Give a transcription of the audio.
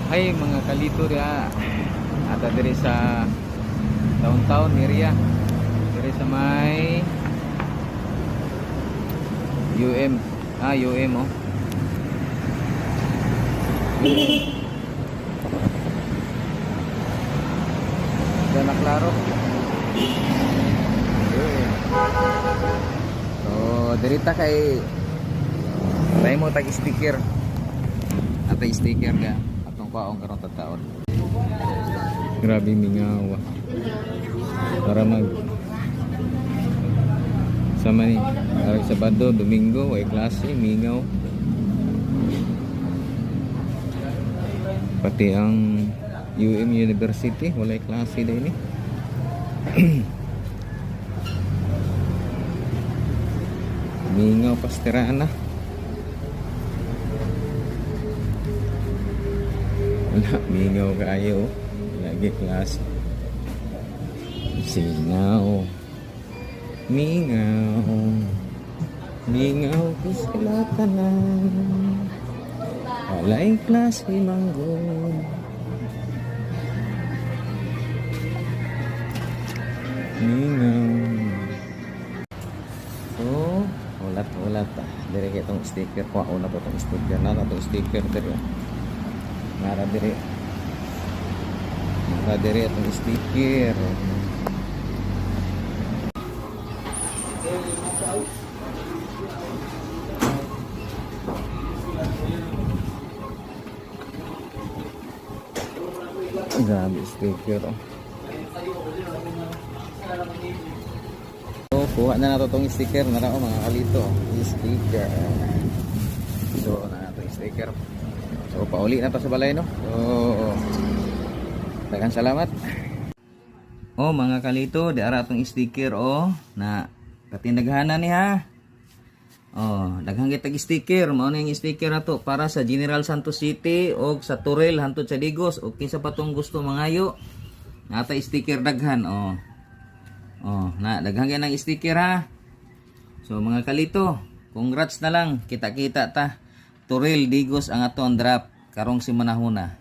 Hay mga kalito dia. Ata diri sa downtown area. Diri sa may UM. UM oh. Diyan na klaro. UM. So, diri ta kay tayo mo tag sticker. Ata sticker ka. Atong paong karon taon. Grabe mingaw. Para mag sama ni arag Sabado, Domingo, ay klase, mingaw. Pati ang UM University, walay klase din eh. Mingaw pastiraan na. Wala, mingaw kaayo. Lagi klase. Singaw. Mingaw. Mingaw ko sila tanan. Walay klase manggod. Mingaw. So, ulat ta. Dire kay tong sticker ko, una po tong sticker na tong sticker dire. Nara dire itong sticker. Grabe sticker oh. So kuha na nato itong sticker. Nara oh mga kalito, sticker. So na nato yung sticker. So pauli na to sa balay no. So daghang salamat. Oh mga kalito, di ara tong sticker oh na katindaghanan ni ha. Oh, daghang kitag sticker, mao na yung sticker nato para sa General Santos City o sa Turel hantod sa Digos o kinsa pa tong gusto mangayo. Nata sticker daghan oh. Oh, na daghang gyud ng sticker ha. So mga kalito, congrats na lang, kita-kita ta. Turel Digos ang aton drop karong si manahuna.